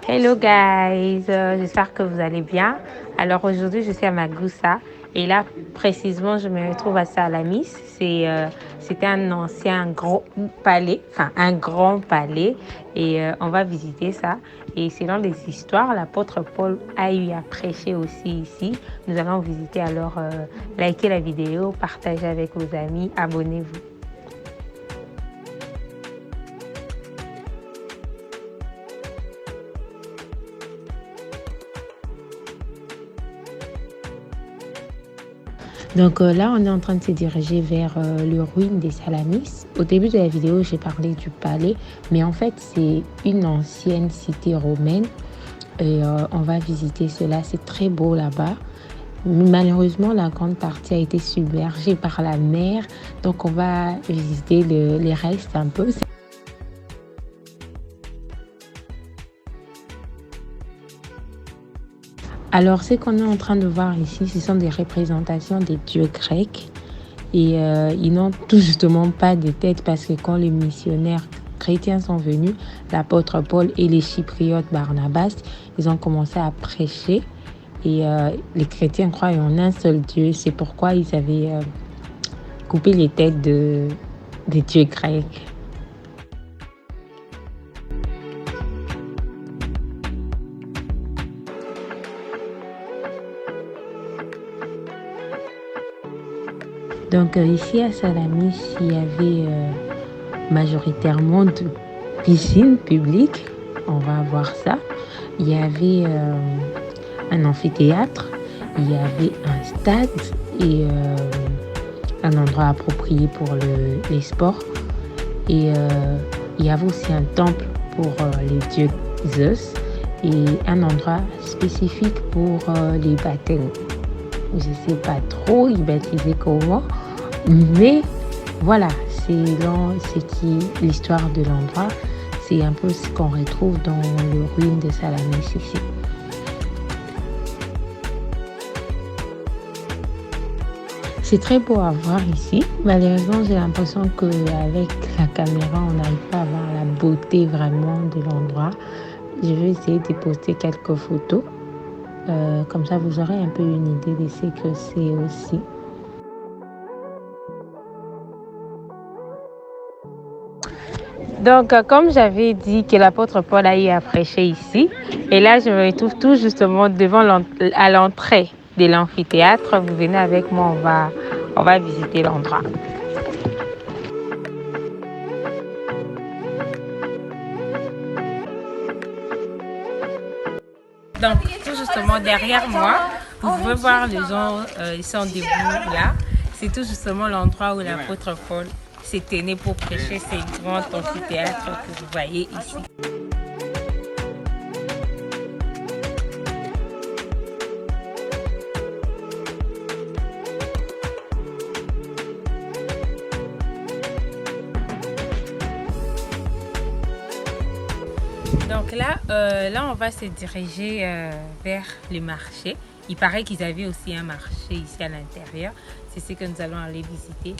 Hello guys, j'espère que vous allez bien. Alors aujourd'hui je suis à Magoussa et là précisément je me retrouve à Salamis. C'était un ancien gros palais, enfin un grand palais et on va visiter ça. Et selon les histoires, l'apôtre Paul a eu à prêcher aussi ici. Nous allons visiter alors, likez la vidéo, partagez avec vos amis, abonnez-vous. Donc là, on est en train de se diriger vers le ruine des Salamis. Au début de la vidéo, j'ai parlé du palais, mais en fait, c'est une ancienne cité romaine. Et on va visiter cela. C'est très beau là-bas. Malheureusement, la grande partie a été submergée par la mer. Donc, on va visiter les restes un peu. Alors, ce qu'on est en train de voir ici, ce sont des représentations des dieux grecs. Et ils n'ont tout justement pas de tête parce que quand les missionnaires chrétiens sont venus, l'apôtre Paul et les chypriotes Barnabas, ils ont commencé à prêcher. Et les chrétiens croient en un seul Dieu. C'est pourquoi ils avaient coupé les têtes des dieux grecs. Donc ici à Salamis, il y avait majoritairement de piscines publiques. On va voir ça. Il y avait un amphithéâtre, il y avait un stade et un endroit approprié pour les sports. Et il y avait aussi un temple pour les dieux Zeus et un endroit spécifique pour les baptêmes. Je ne sais pas trop ils baptisaient comment, mais voilà, c'est l'histoire de l'endroit. C'est un peu ce qu'on retrouve dans le ruine de Salamis ici. C'est très beau à voir ici. Malheureusement, j'ai l'impression qu'avec la caméra, on n'arrive pas à voir la beauté vraiment de l'endroit. Je vais essayer de poster quelques photos. Comme ça, vous aurez un peu une idée de ce que c'est aussi. Donc, comme j'avais dit que l'apôtre Paul a eu à prêcher ici, et là, je me retrouve tout justement à l'entrée de l'amphithéâtre. Vous venez avec moi, on va visiter l'endroit. Donc, tout justement derrière moi, vous pouvez voir les gens, ils sont debout là. C'est tout justement l'endroit où l'apôtre Paul s'est tenu pour prêcher ces grands amphithéâtres que vous voyez ici. Donc là, on va se diriger vers le marché. Il paraît qu'ils avaient aussi un marché ici à l'intérieur. C'est ce que nous allons aller visiter.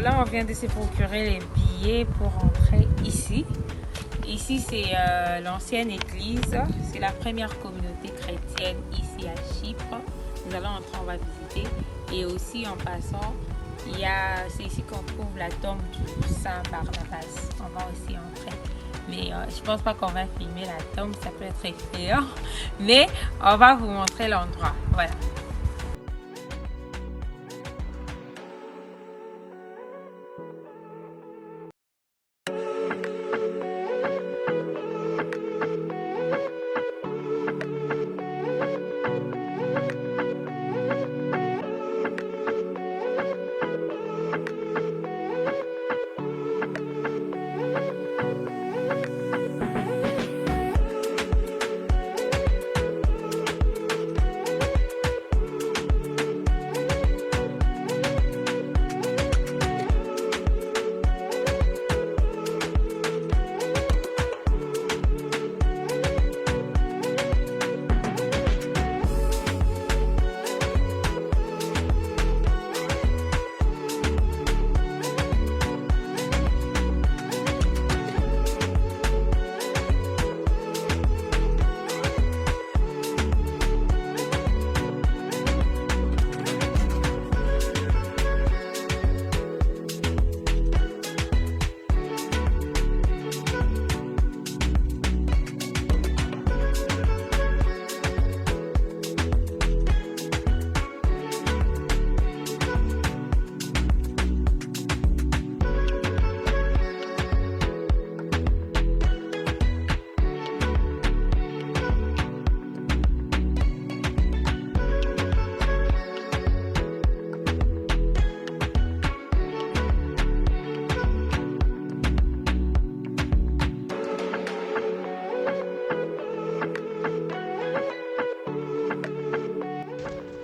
Là, on vient de se procurer les billets pour rentrer ici. Ici, c'est l'ancienne église. C'est la première communauté chrétienne ici à Chypre. Nous allons entrer, on va visiter. Et aussi en passant, c'est ici qu'on trouve la tombe du Saint Barnabas. On va aussi entrer. Mais je pense pas qu'on va filmer la tombe, ça peut être effrayant. Mais on va vous montrer l'endroit. Voilà.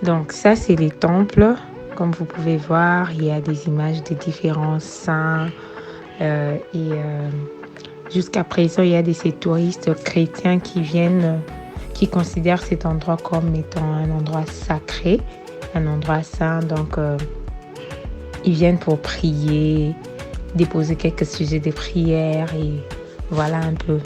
Donc ça, c'est les temples. Comme vous pouvez voir, il y a des images des différents saints. Jusqu'à présent, il y a ces touristes chrétiens qui viennent, qui considèrent cet endroit comme étant un endroit sacré, un endroit saint. Donc, ils viennent pour prier, déposer quelques sujets de prière et voilà un peu.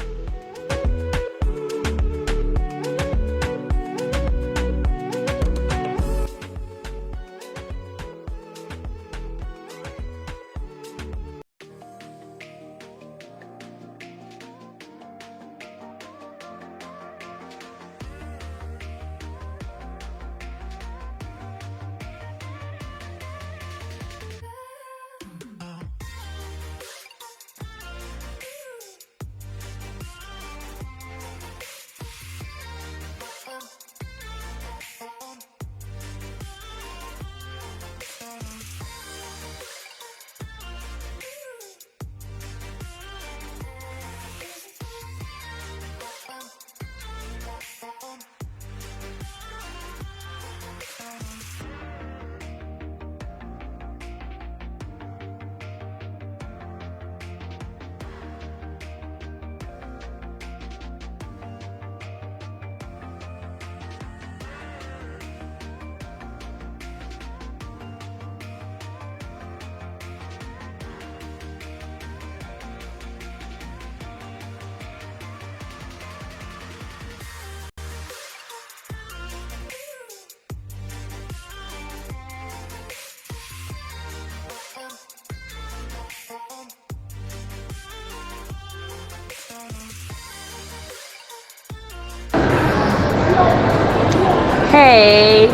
Hey!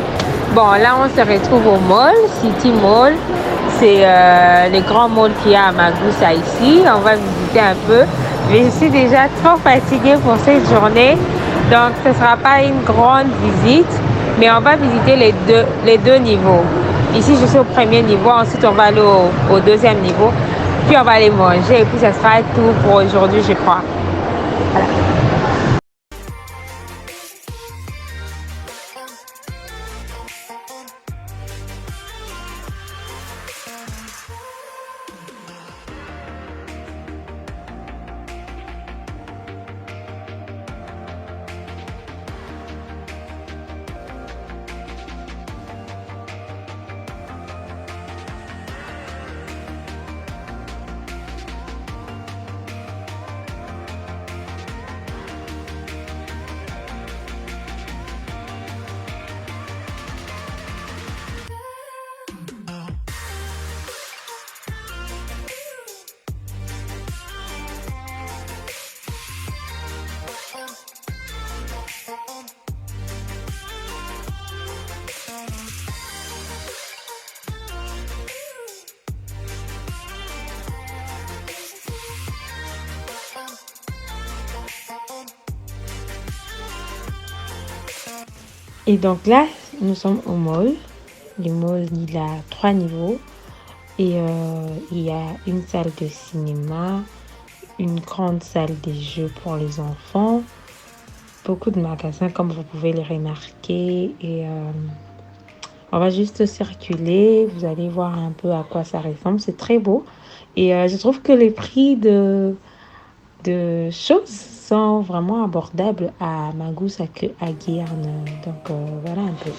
Bon, là, on se retrouve au mall, City Mall. C'est le grand mall qu'il y a à Magusa ici. On va visiter un peu. Mais je suis déjà trop fatiguée pour cette journée. Donc, ce ne sera pas une grande visite. Mais on va visiter les deux niveaux. Ici, je suis au premier niveau. Ensuite, on va aller au deuxième niveau. Puis, on va aller manger. Et puis, ça sera tout pour aujourd'hui, je crois. Voilà. Et donc là, nous sommes au mall. Le mall, il a 3 niveaux et il y a une salle de cinéma, une grande salle des jeux pour les enfants, beaucoup de magasins comme vous pouvez le remarquer et on va juste circuler, vous allez voir un peu à quoi ça ressemble, c'est très beau et je trouve que les prix de choses sont vraiment abordables à Magousse, à Guierne, donc voilà un peu.